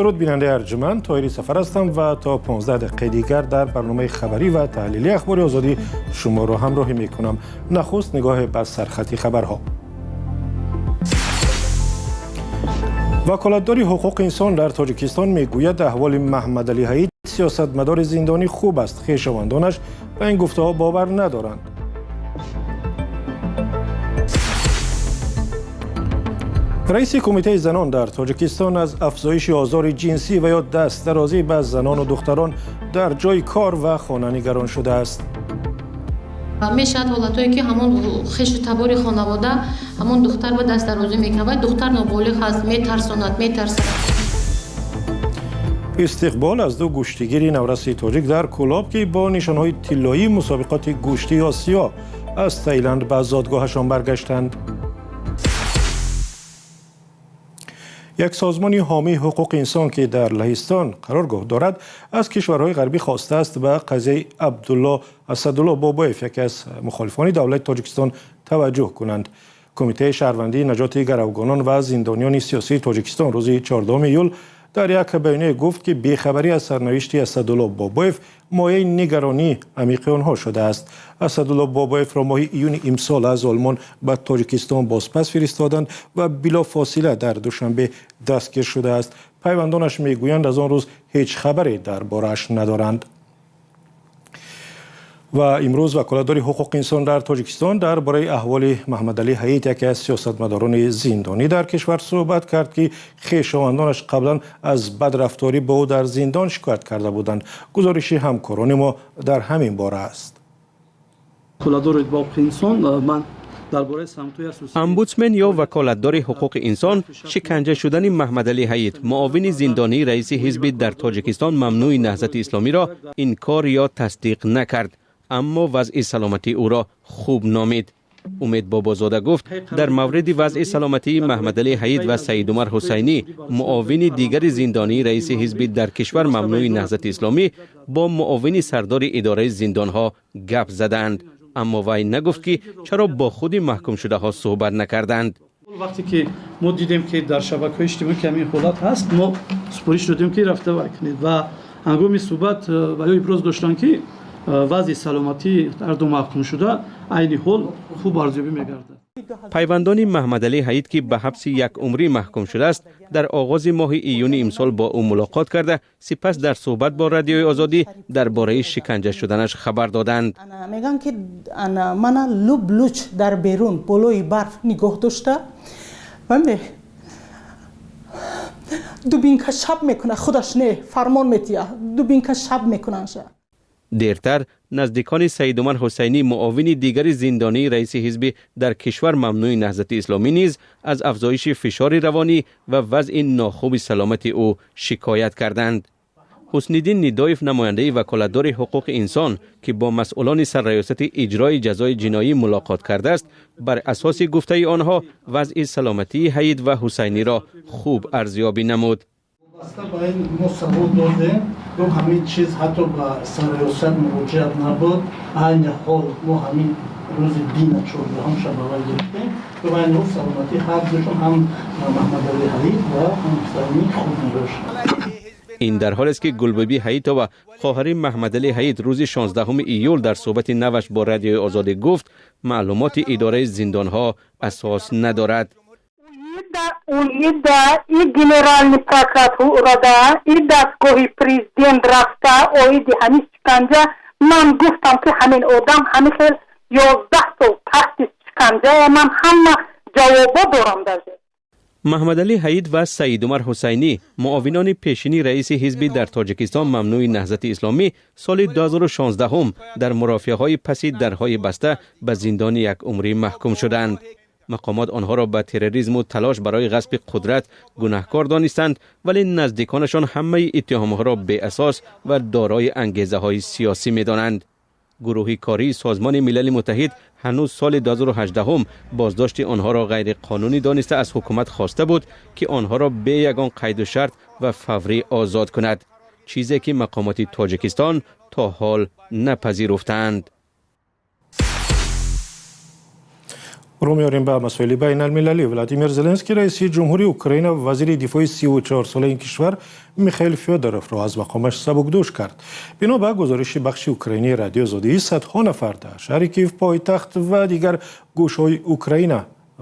درود بیننده ارجمند، طاهری سفر هستم و تا 15 دقیقه دیگر در برنامه خبری و تحلیلی اخبار آزادی شما را همراهی می کنم. نخست نگاه به سرخط خبرها. وکالتدار حقوق انسان در تاجیکستان میگوید احوال محمد علی حید سیاستمدار زندانی خوب است. خویشاوندانش به این گفته‌ها باور ندارند. رئیس کمیته زنان در تاجیکستان از افزایش آزار جنسی و یا دست درازی به زنان و دختران در جای کار و خانه نگران شده است. میشد حالتایی که همون خش تبار خانواده همون دختر و دست درازی میکنه و دختر نابالغ هست، میترسد. استقبال از دو گوشتگیر نورس تاجیک در کلاب که با نشانهای طلایی مسابقات گوشتی آسیا از تایلند به زادگاهشان برگشتند. یک سازمان حامی حقوق انسان که در لهستان قرارگاه دارد از کشورهای غربی خواسته است به قضیه عبدالله اسدالله بابایف یکی از مخالفان دولت تاجیکستان توجه کنند. کمیته شهروندی نجات گروگانان و زندانیان سیاسی تاجیکستان روز 14 ایول در یک بیانیه گفت که بیخبری از سرنوشت اسدالله بابایف مایه نگرانی عمیق آنها شده است. اسدالله بابایف را ماه ایون امسال از آلمان به تاجیکستان بازپس فرستادند و بلافاصله در دوشنبه دستگیر شده است. پیوندانش میگویند از آن روز هیچ خبری درباره‌اش ندارند. و امروز وکالتدار حقوق انسان در تاجیکستان درباره احوال محمد علی حید یکی از سیاستمداران زندانی در کشور صحبت کرد که خویشاوندانش قبلا از بدرفتاری با او در زندان شکایت کرده بودند. گزارش همکاران ما در همین باره است. امبودسمن یا وکالتدار حقوق انسان شکنجه شدن محمد علی حید معاون زندانی رئیس حزب در تاجیکستان ممنوع نهضت اسلامی را انکار یا تصدیق نکرد، اما وضع سلامتی او را خوب نامید. امید بابازاده گفت در مورد وضع سلامتی محمد علی حید و سید عمر حسینی معاون دیگر زندانی رئیس حزب در کشور ممنوع نهضت اسلامی با معاون سردار اداره زندانها گپ زدند، اما وی نگفت که چرا با خود محکوم شده ها صحبت نکردند. وقتی که ما دیدیم که در شبکه‌های اجتماعی کمی حالت هست، ما سپارش دادیم که رفته بکنید و هنگام صحبت و ابراز داشتن که وضع سلامتی هر دو محکوم شده عین حال خوب ارزیابی می‌گردد. پیوندان محمد علی حید که به حبس یک عمری محکوم شده است در آغاز ماه ایون امسال با او ملاقات کرده، سپس در صحبت با رادیوی آزادی درباره شکنجه شدنش خبر دادند. میگن که من لب لوچ در بیرون پلوی برف نگاه داشته و دوبینکه شب میکنه، خودش نه فرمان میتیه، دوبینکه شب میکنن. دیرتر نزدیکان سید عمر حسینی معاون دیگر زندانی رئیس حزب در کشور ممنوع نهضت اسلامی نیز از افزایش فشار روانی و وضع ناخوب سلامت او شکایت کردند. حسن الدین ندایف نماینده وکالتدار حقوق انسان که با مسئولان سرریاست اجرای جزای جنایی ملاقات کرده است، بر اساس گفته آنها وضع سلامتی حید و حسینی را خوب ارزیابی نمود. با این ما ثبوت دادیم که همین چیز حتی با سرریاست مواجهت نبود. عین حال ما همین روز دین 14 شنبه گرفتیم که با این روز سلامتی هر دوشون هم محمد علی حید و هم حسینی خوب نداشت. این در حال است که گلببی حیدتا و خواهر محمد علی حید روز 16 ایول در صحبت نوش با رادیوی آزادی گفت معلومات اداره زندانها اساس ندارد. این گنرال پروکuratura این دستگاه پرزیدنت رفته اوید همین شکنجه من گفتم که همین آدم همین 11 تا تحت شکنجه من همه جوابا دارم درجه. محمد علی حید و سید عمر حسینی معاونان پیشینی رئیس حزب در تاجیکستان ممنوع نهضت اسلامی سال 2016 در مرافعه‌های پسی درهای بسته به زندان یک عمری محکوم شدند. مقامات آنها را به تروریسم و تلاش برای غصب قدرت گناهکار دانستند، ولی نزدیکانشان همه اتهامها را بی اساس و دارای انگیزه‌های سیاسی می‌دانند. گروه کاری سازمان ملل متحد هنوز سال 2018 بازداشت آنها را غیر قانونی دانسته از حکومت خواسته بود که آنها را به یگان قید و شرط و فوری آزاد کند، چیزی که مقامات تاجیکستان تا حال نپذیرفتند. رو میاریم به مسائل بین المللی. ولادیمیر زلنسکی رئیس جمهوری اوکراین و وزیر دفاع 34 ساله این کشور میخائیل فیودروف را از مقامش سبکدوش کرد. بنا به گزارش بخش اوکراینی رادیو زودی، صدها نفر در شهر کیف پایتخت و دیگر گوشه‌های اوکراین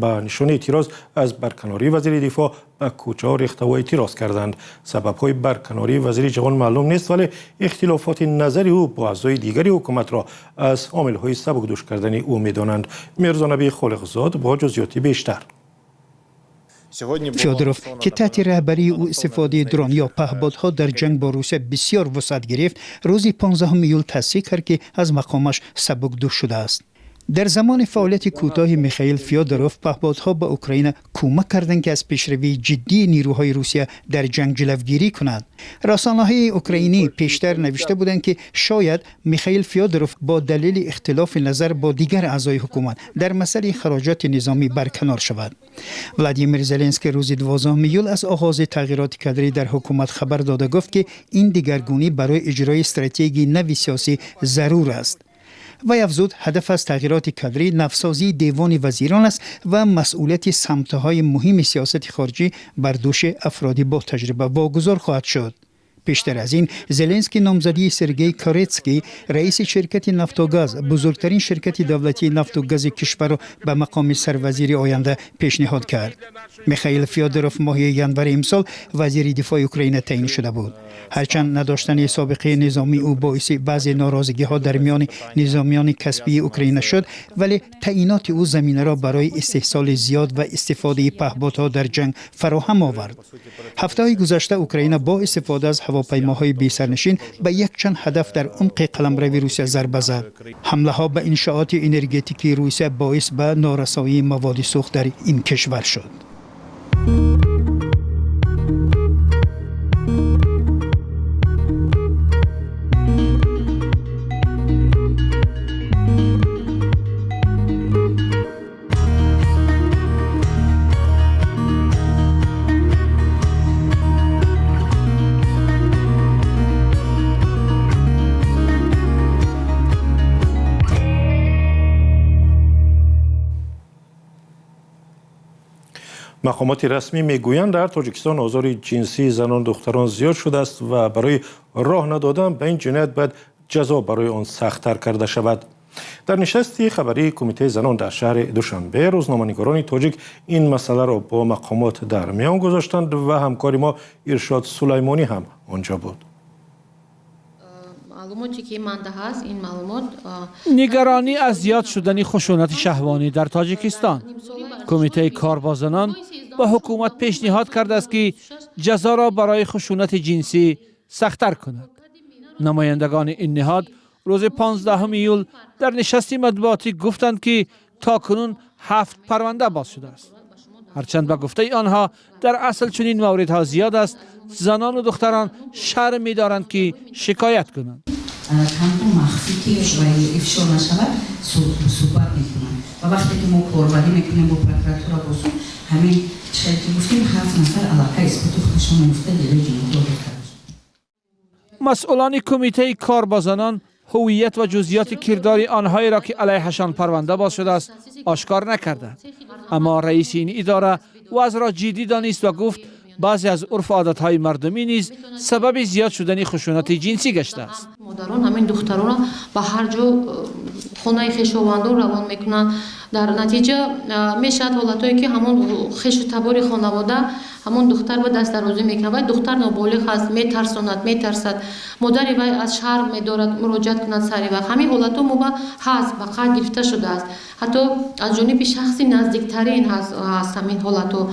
به نشانه اعتراض از برکناری وزیر دفاع به کوچه‌ها ریخته و اعتراض کردند. سبب‌های برکناری وزیر جوان معلوم نیست، ولی اختلافات نظری او با اعضای دیگری حکومت را از عامل‌های سبکدوش کردن او می‌دانند. میرزا نبی خالق‌زاد با جزئیات بیشتر. فیودروف که تحت رهبری او استفاده درون یا پهپادها در جنگ با روسیه بسیار وسعت گرفت، روز 15 ایول تصریح کرد که از مقامش سبکدوش شده است. در زمان فعالیت کوتاه میخائیل فیودروف، پهپادها به اوکراین کمک کردند که از پیشروی جدی نیروهای روسیه در جنگ جلوگیری کنند. رسانه‌های اوکراینی پیشتر نوشته بودند که شاید میخائیل فیودروف با دلیل اختلاف نظر با دیگر اعضای حکومت در مسئله خراجات نظامی برکنار شود. ولادیمیر زلنسکی روز 12 ایول از آغاز تغییرات کادری در حکومت خبر داده گفت که این دگرگونی برای اجرای استراتژی نوی سیاسی ضرور است. و افزود هدف از تغییرات کادری نوسازی دیوان وزیران است و مسئولیت سمت‌های مهم سیاست خارجی بر دوش افرادی با تجربه واگذار خواهد شد. پیشتر از این زلنسکی نامزدی سرگئی کارتسکی رئیس شرکت نفت و گاز، بزرگترین شرکت دولتی نفت و گاز کشور را به مقام سروزیر آینده پیشنهاد کرد. میخائیل فیودروف ماه ژانویه امسال وزیر دفاع اوکراین تعیین شده بود. هرچند نداشتن سابقه نظامی او باعث بعضی ناراضگی‌ها در میان نظامیان کسبی اوکراین شد، ولی تعیینات او زمینه را برای استحصال زیاد و استفاده پهپادها در جنگ فراهم آورد. هفته‌های گذشته اوکراین با استفاده از هواپیماهای بی سرنشین به یک چند هدف در عمق قلمرو روسیه ضربه زد. حمله ها به انشاءات انرژتیکی روسیه باعث به نارسایی مواد سوخت در این کشور شد. مقامات رسمی میگویند در تاجیکستان آزار جنسی زنان دختران زیاد شده است و برای راه ندادن به این جنایت باید جزا برای آن سخت‌تر کرده شود. در نشستی خبری کمیته زنان در شهر دوشنبه، روزنامه‌نگاران تاجیک این مسئله را با مقامات در میان گذاشتند و همکار ما ارشاد سلیمانی هم آنجا بود. نگرانی از زیاد شدن خشونت شهوانی در تاجیکستان. کمیته کار با زنان به حکومت پیشنهاد کرده است که جزا را برای خشونت جنسی سخت‌تر کند. نمایندگان این نهاد روز 15 ایول در نشستی مطبوعاتی گفتند که تاکنون 7 پرونده باز شده است. هرچند به گفته آنها در اصل چنین موردها زیاد است، زنان و دختران شرم می‌دارند که شکایت کنند. تنها مخفی که افشا نشود صحبت میکنند و وقتی که ما کاربری میکنیم با پروکراتور باشیم، همین چیزی که گفتیم 7 نفر علاقه اثبات خودشون مفته دیگه جنیت رو مسئولان کمیته کار با زنان هویت و جزئیات کردار آنهایی را که علیهشان پرونده باز شده است آشکار نکردند. اما رئیس این اداره وضع را جدی دانست و گفت بعضی از عرف عادت‌های مردمی نیز سبب زیاد شدن خشونت جنسی گشته است. مادران همین دختران به هر جا خانه خویشاوندان روان میکنند. در نتیجه میشد حالتایی که همون خویش تبار خانواده همون دختر به دست درازی میکنه و دختر نابالغ است، میترسد مادر وی از شرم میدارد مراجعت کند سری وقت. همین حالتها مو هست به قد گرفته شده است. حتی از جانب شخصی نزدیکترین هست همین حالتها.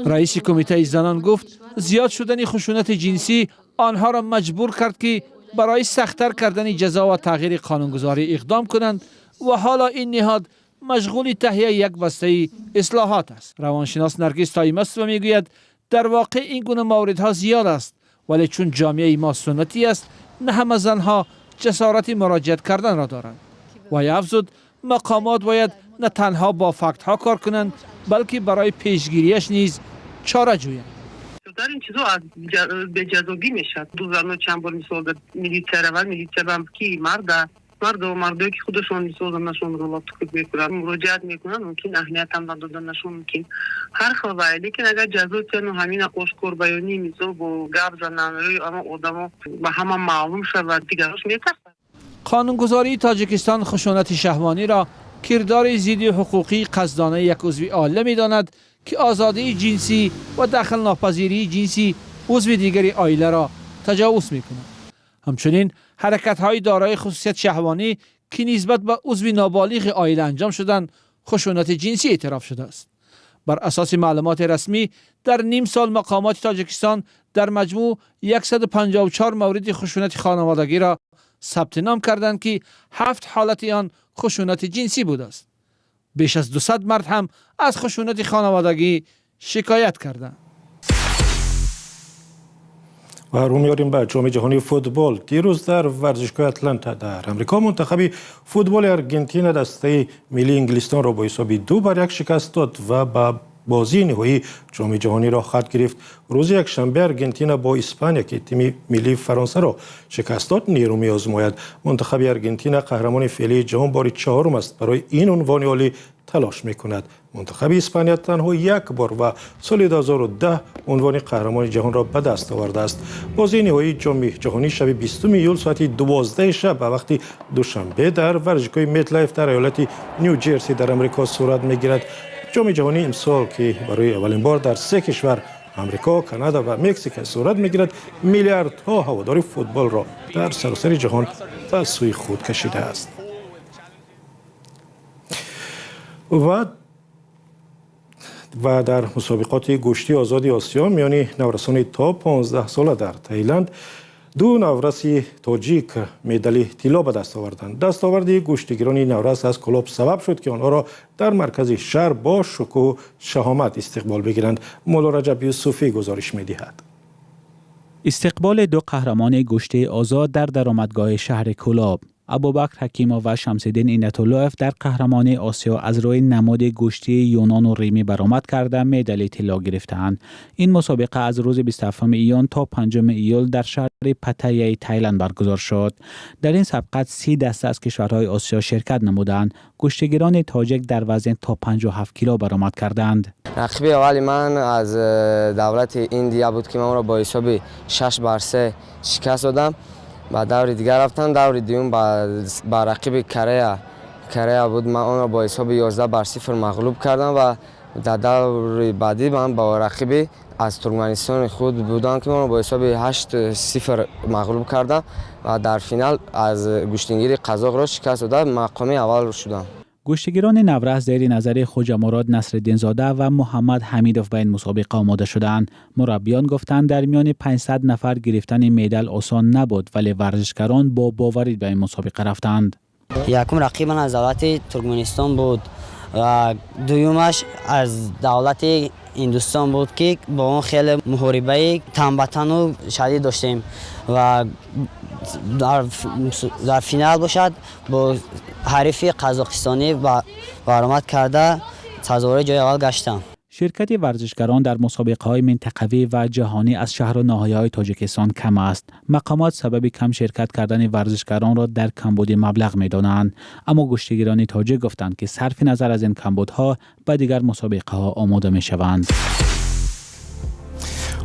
رئیس کمیته زنان گفت زیاد شدن خشونت جنسی آنها را مجبور کرد که برای سخت‌تر کردن جزا و تغییر قانونگذاری اقدام کنند و حالا این نهاد مشغول تهیه یک بسته اصلاحات است. روانشناس نرگس تایمستو میگوید در واقع این گونه موردها زیاد است، ولی چون جامعه ما سنتی است نه همه زنها جسارت مراجعت کردن را دارند. و افزود مقامات باید نه تنها با فکت ها کار کنند بلکه برای پیشگیریش نیز چاره جویند. در این چیزا از به جزاگی میشد. دو زن چند بار مثال میلیتر اول میلیتر هم کی مرد مردایی که خودشون میسازنشون رو خود میکنن مراجعت میکنن ممکن اهمیت هم دادنشون ممکن هر خبری لیکن اگر جزو چنو همین آشکار بیانی میزو با گپ زنن روی اما آدمو به همه معلوم شود دیگرش میترسن. قانونگذاری تاجیکستان خشونت شهوانی را کردار ضد حقوقی قصدانه یک عضو عائله می‌داند که آزادی جنسی و دخل ناپذیری جنسی عضو دیگری عائله را تجاوز می‌کند. همچنین حرکت‌های دارای خصوصیت شهوانی که نسبت به عضو نابالغ عائله انجام شدند خشونت جنسی اعتراف شده است. بر اساس معلومات رسمی در نیم سال مقامات تاجیکستان در مجموع 154 مورد خشونت خانوادگی را ثبت نام کردند که 7 حالت آن خشونت جنسی بوده است. بیش از 200 مرد هم از خشونت خانوادگی شکایت کردند. و رو میاریم به جام جهانی فوتبال. دیروز در ورزشگاه اتلانتا در امریکا منتخب فوتبال ارژانتین دسته ملی انگلستان را با حساب 2-1 شکست داد و با بازی نهایی جام جهانی را خط گرفت. روز یکشنبه ارژانتین با اسپانیا که تیم ملی فرانسه را شکست داد نیرو می‌آزماید. منتخب ارژانتین قهرمان فعلی جهان بار 4 است برای این عنوان عالی تلاش می‌کند. منتخب اسپانیا تنها یک بار و سال 2010 عنوان قهرمان جهان را به دست آورده است. بازی نهایی جام جهانی شب 20 ایول ساعت 12 شب به وقت دوشنبه در ورزشگاه متلایف در ایالت نیوجرسی در آمریکا صورت می‌گیرد. جام جهانی امسال که برای اولین بار در 3 کشور آمریکا، کانادا و مکزیک صورت می‌گیرد میلیاردها هوادار فوتبال را در سراسر جهان به سوی خود کشیده است. و در مسابقات گشتی آزاد آسیا میان نورسان تا 15 ساله در تایلند دو نورس تاجیک مدال طلا به دست آوردند. دستاورد گشتیگران نورس از کلوب سبب شد که آنها را در مرکز شهر با شکوه و شهامت استقبال بگیرند. مولا رجب یوسفی گزارش می‌دهد. استقبال دو قهرمان گشتی آزاد در درآمدگاه شهر کلوب، ابوبکر حکیما و شمس‌الدین اینت‌الله‌اف در قهرمان آسیا از روی نماد گشتی یونان و ریمی برآمد کرده مدال طلا گرفتند. این مسابقه از روز 27 ایون تا 5 ایول در شهر پتایای تایلند برگزار شد. در این سبقت 30 دسته از کشورهای آسیا شرکت نمودند. گشتیگران تاجیک در وزن تا 57 کیلو برآمد کردند. رقیب اولی من از دولت ایندیا بود که من را با حساب 6-3 شکست دادم. و دور دیگر رفتم. دور دیوم با رقیب کره بود، من اون را با حساب 11-0 مغلوب کردم و در دور بعدی من با رقیب از ترکمنستان خود بودم که من را با حساب 8-0 مغلوب کردم و در فینال از گشتیگیر قزاق را شکست دادم، مقام اول شدم. گشتیگران نورس زیر نظر خواجه مراد نصرالدین زاده و محمد حمیدوف به این مسابقه آماده شدند. مربیان گفتند در میان 500 نفر گرفتن مدال آسان نبود، ولی ورزشکاران با باوری به این مسابقه رفتند. یکم رقیب من از دولت ترکمنستان بود و دویمش از دولت هندوستان بود که با اون خیلی محاربه تنبتن و شدید داشتیم و در فینال باشد با حریف قزاقستانی برآمد کرده تظاهر جای اول گشتم. شرکت ورزشکاران در مسابقه‌های منطقوی و جهانی از شهر و ناحیه‌های تاجیکستان کم است. مقامات سبب کم شرکت کردن ورزشکاران را در کمبود مبلغ می‌دانند، اما گشتیگران تاجیک گفتند که صرف نظر از این کمبودها به دیگر مسابقه‌ها آماده می‌شوند.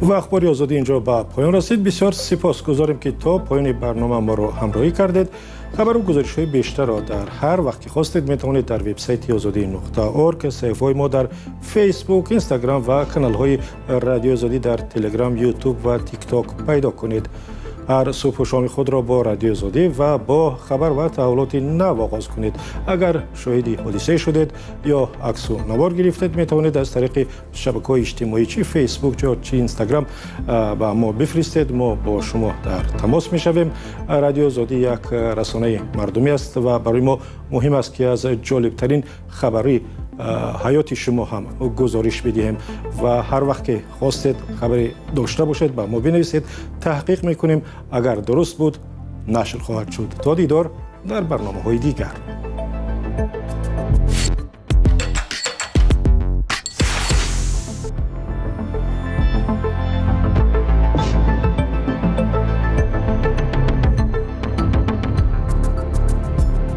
و اخبار آزادی اینجا به پایان رسید. بسیار سپاسگزاریم که تا پایان برنامه ما را همراهی کردید. خبر و گزارش‌های بیشتر را در هر وقت که خواستید میتوانید در وبسایت azadi.org، صفحه‌های ما در فیسبوک، اینستاگرام و کانال‌های رادیو آزادی در تلگرام، یوتیوب و تیک تاک پیدا کنید. هر صبح و شام خود را با رادیو آزادی و با خبر و تحولات نو آغاز کنید. اگر شاهد حادثه شدید یا عکس و نوار گرفتید میتوانید از طریق شبکه‌های اجتماعی چی فیسبوک چی اینستاگرام با ما بفرستید. ما با شما در تماس میشویم. رادیو آزادی یک رسانه مردمی است و برای ما مهم است که از جالبترین خبری حیات شما هم گزارش بدهیم و هر وقت که خواستید خبری داشته باشید با ما بنویسید، تحقیق میکنیم. اگر درست بود نشر خواهد شد. تا دیدار در برنامه‌های دیگر.